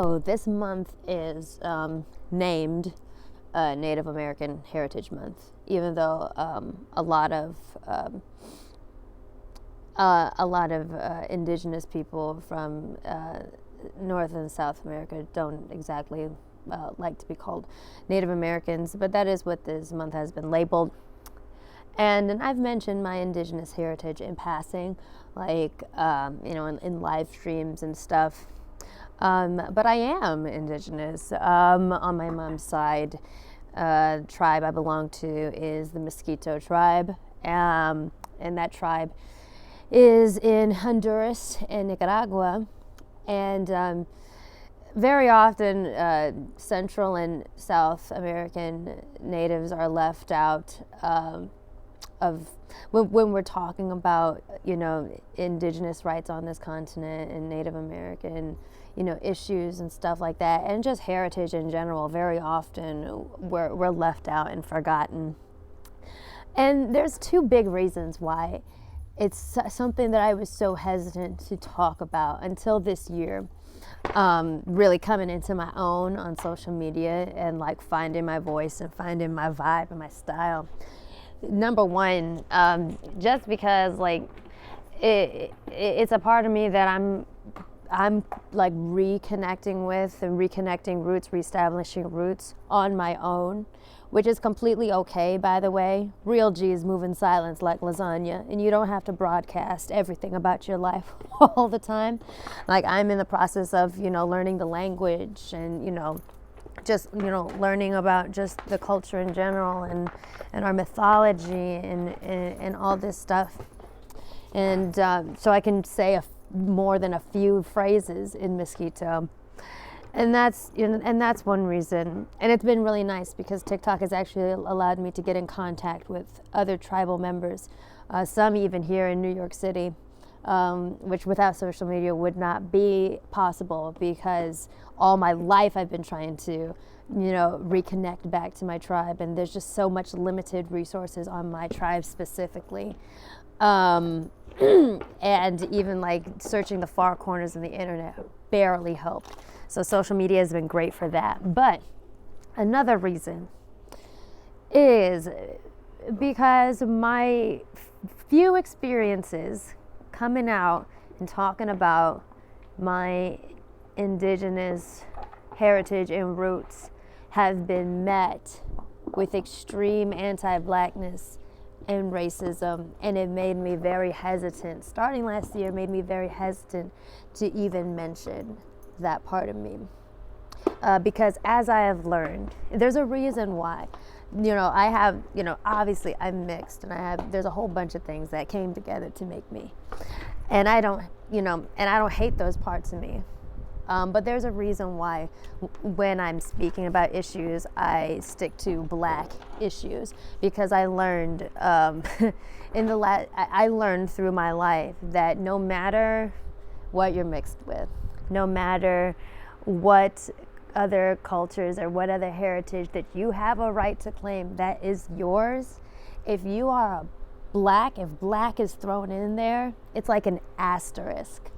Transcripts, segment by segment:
Oh, this month is named Native American Heritage Month, even though a lot of indigenous people from North and South America don't exactly like to be called Native Americans, but that is what this month has been labeled. And I've mentioned my indigenous heritage in passing, like in live streams and stuff. But I am indigenous. On my mom's side, tribe I belong to is the Miskito tribe, and that tribe is in Honduras and Nicaragua, and very often Central and South American natives are left out of when we're talking about indigenous rights on this continent and Native American issues and stuff like that, and just heritage in general. Very often we're left out and forgotten, and there's two big reasons why it's something that I was so hesitant to talk about until this year. Really coming into my own on social media and like finding my voice and finding my vibe and my style. Number one, just because like it's a part of me that I'm like reconnecting with and reconnecting roots, reestablishing roots on my own, which is completely okay, by the way. Real G's move in silence like lasagna, and you don't have to broadcast everything about your life all the time. Like I'm in the process of learning the language and just learning about just the culture in general and our mythology and all this stuff, and so I can say more than a few phrases in Miskito, and that's one reason. And it's been really nice because TikTok has actually allowed me to get in contact with other tribal members, some even here in New York City, which without social media would not be possible, because all my life I've been trying to reconnect back to my tribe, and there's just so much limited resources on my tribe specifically, and even like searching the far corners of the internet barely helped. So social media has been great for that. But another reason is because my few experiences coming out and talking about my indigenous heritage and roots have been met with extreme anti-blackness and racism, and it made me very hesitant. Starting last year made me very hesitant to even mention that part of me, because as I have learned, there's a reason why. I have, obviously I'm mixed, and there's a whole bunch of things that came together to make me. And I don't hate those parts of me. But there's a reason why when I'm speaking about issues, I stick to Black issues, because I learned I learned through my life that no matter what you're mixed with, no matter what other cultures or what other heritage that you have a right to claim that is yours, if you are Black, if Black is thrown in there, it's like an asterisk.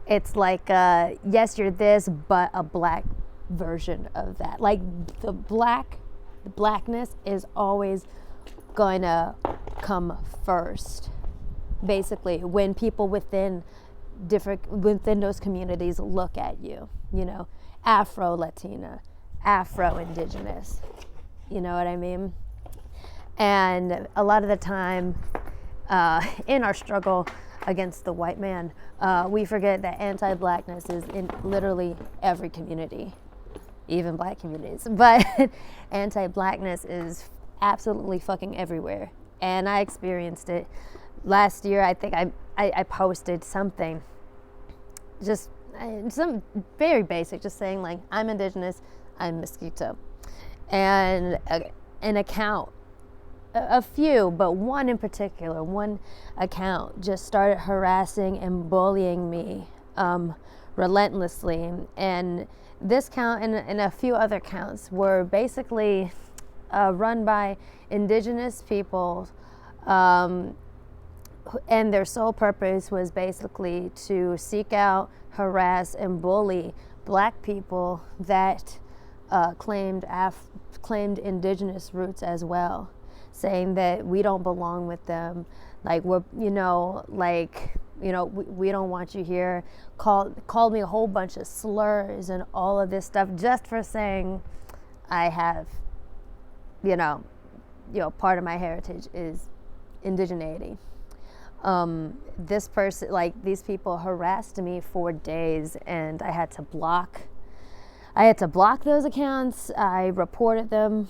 It's like, yes, you're this, but a Black version of that. Like the Blackness is always going to come first, basically, when people within those communities look at you, Afro-Latina, Afro-Indigenous, you know what I mean? And a lot of the time, in our struggle against the white man, we forget that anti-blackness is in literally every community, even Black communities. But anti-blackness is absolutely fucking everywhere. And I experienced it last year. I think I posted something, just some very basic, just saying like, I'm indigenous, I'm Miskito. And an account, a few, but one in particular, one account just started harassing and bullying me relentlessly. And this count and a few other counts were basically run by indigenous people, and their sole purpose was basically to seek out, harass, and bully Black people that claimed indigenous roots as well, saying that we don't belong with them, like we don't want you here, called me a whole bunch of slurs and all of this stuff just for saying I have, part of my heritage is indigeneity. This person, like these people harassed me for days, and I had to block those accounts. I reported them.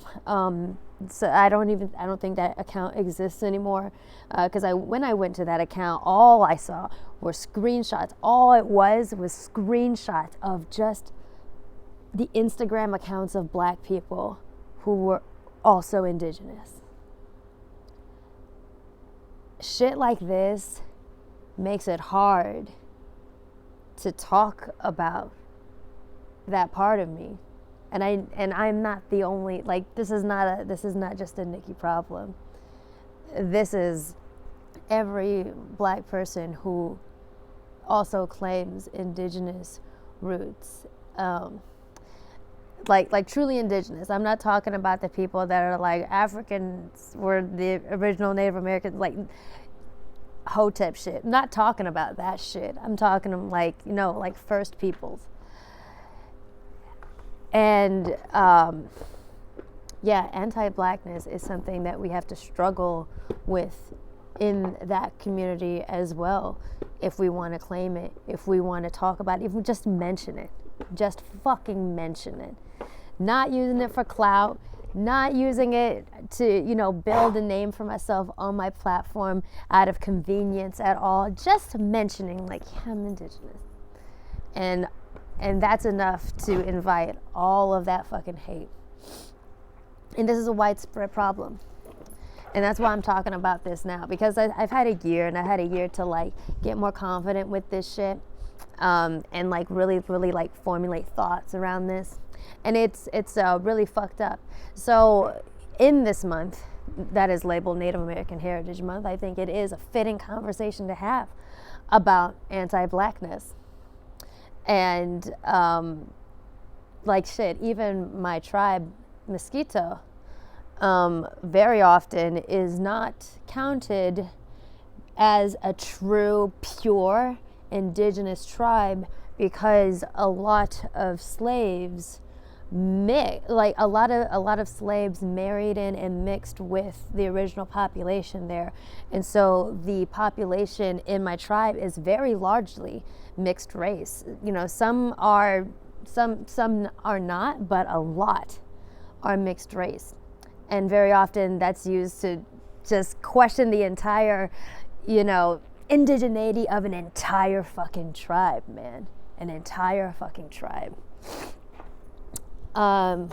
So I don't think that account exists anymore. Because when I went to that account, all I saw were screenshots. All it was screenshots of just the Instagram accounts of Black people who were also indigenous. Shit like this makes it hard to talk about that part of me. And I'm not the only, like, this is not just a Nikki problem. This is every Black person who also claims indigenous roots. Like truly indigenous. I'm not talking about the people that are like Africans were the original Native Americans, like Hotep shit. I'm not talking about that shit. I'm talking like First Peoples. And anti-blackness is something that we have to struggle with in that community as well, if we want to claim it, if we want to talk about it, if we just mention it, just fucking mention it. Not using it for clout, not using it to, build a name for myself on my platform out of convenience at all. Just mentioning, like, yeah, I'm indigenous. And that's enough to invite all of that fucking hate. And this is a widespread problem. And that's why I'm talking about this now, because I've had a year, and I had a year to like get more confident with this shit, and like really like formulate thoughts around this. And it's really fucked up. So in this month that is labeled Native American Heritage Month, I think it is a fitting conversation to have about anti-blackness. And even my tribe, Miskito, very often is not counted as a true, pure indigenous tribe, because a lot of slaves a lot of slaves married in and mixed with the original population there. And so the population in my tribe is very largely mixed race. Some are not, but a lot are mixed race. And very often that's used to just question the entire, indigeneity of an entire fucking tribe, man. An entire fucking tribe. And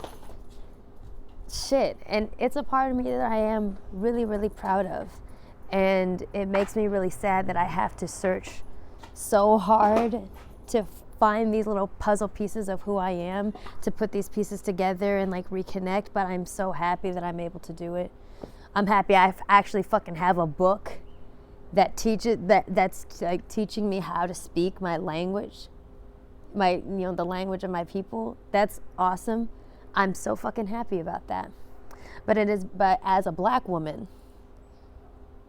it's a part of me that I am really, really proud of. And it makes me really sad that I have to search so hard to find these little puzzle pieces of who I am, to put these pieces together and like reconnect. But I'm so happy that I'm able to do it. I'm happy I actually fucking have a book that that's like teaching me how to speak my language, the language of my people. That's awesome. I'm so fucking happy about that. But as a Black woman,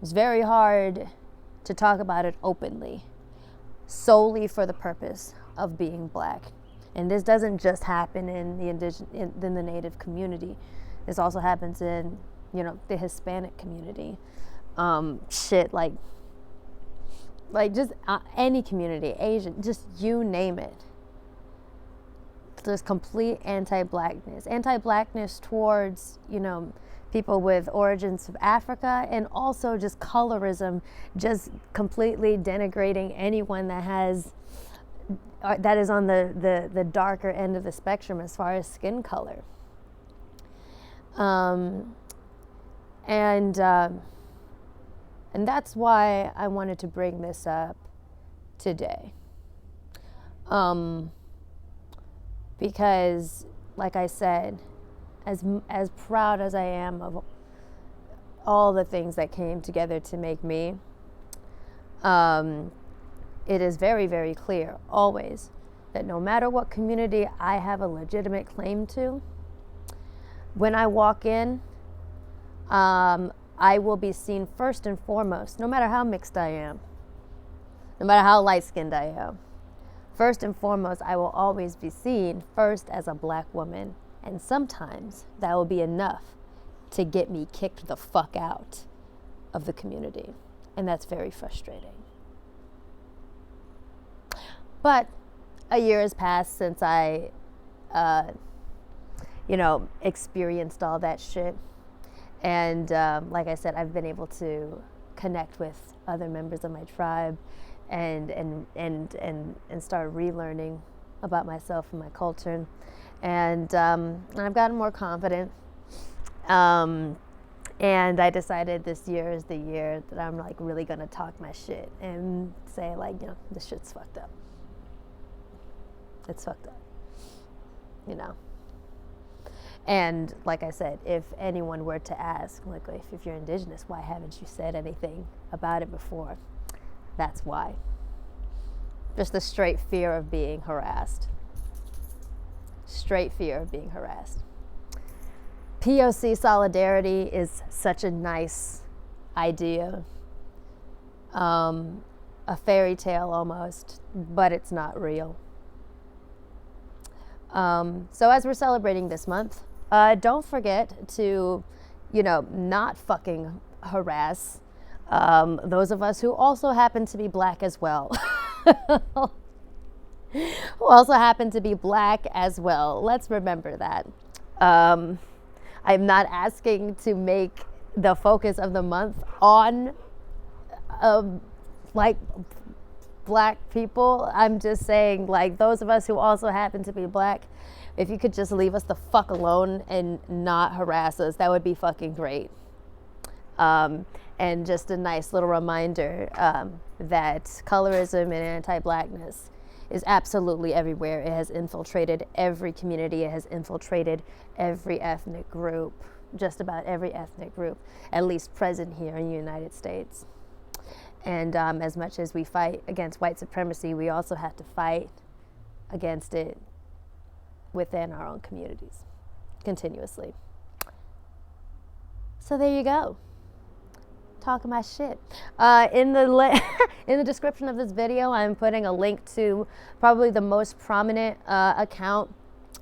it's very hard to talk about it openly, solely for the purpose of being Black. And this doesn't just happen in the Native community. This also happens in, the Hispanic community. Like just any community, Asian, just you name it. There's complete anti-blackness towards, people with origins of Africa, and also just colorism, just completely denigrating anyone that is on the darker end of the spectrum as far as skin color. And that's why I wanted to bring this up today. Because, like I said, as proud as I am of all the things that came together to make me, it is very, very clear, always, that no matter what community I have a legitimate claim to, when I walk in, I will be seen first and foremost, no matter how mixed I am, no matter how light-skinned I am. First and foremost, I will always be seen first as a black woman, and sometimes that will be enough to get me kicked the fuck out of the community, and that's very frustrating. But a year has passed since I, experienced all that shit, and like I said, I've been able to connect with other members of my tribe, and start relearning about myself and my culture, and I've gotten more confident, and I decided this year is the year that I'm like really gonna talk my shit and say like, this shit's fucked up. It's fucked up, And like I said, if anyone were to ask, like, if you're indigenous, why haven't you said anything about it before? That's why. Just the straight fear of being harassed. Straight fear of being harassed. POC solidarity is such a nice idea. A fairy tale almost, but it's not real. So as we're celebrating this month, don't forget to, not fucking harass those of us who also happen to be black as well. Who also happen to be black as well. Let's remember that. I'm not asking to make the focus of the month on black people. I'm just saying, like, those of us who also happen to be black, if you could just leave us the fuck alone and not harass us, that would be fucking great. And just a nice little reminder that colorism and anti-blackness is absolutely everywhere. It has infiltrated every community. It has infiltrated every ethnic group, just about every ethnic group, at least present here in the United States. And as much as we fight against white supremacy, we also have to fight against it within our own communities, continuously. So there you go. Talking my shit. In the description of this video, I'm putting a link to probably the most prominent account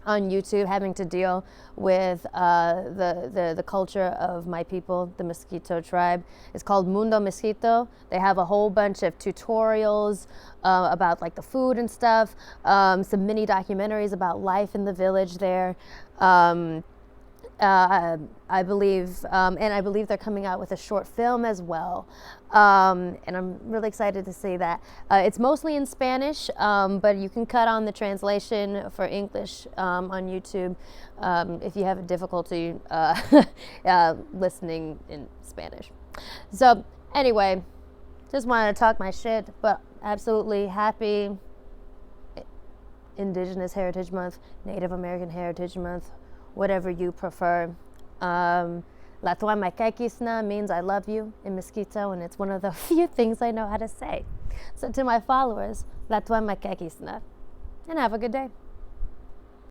on YouTube having to deal with the culture of my people, the Miskito tribe. It's called Mundo Miskito. They have a whole bunch of tutorials about like the food and stuff, some mini documentaries about life in the village there. I believe they're coming out with a short film as well, and I'm really excited to see that. It's mostly in Spanish, but you can cut on the translation for English on YouTube if you have a difficulty listening in Spanish. So anyway, just wanted to talk my shit, but absolutely happy Indigenous Heritage Month, Native American Heritage Month, whatever you prefer. La tua makakisna means I love you in Miskito, and it's one of the few things I know how to say. So to my followers, la tua makakisna, and have a good day.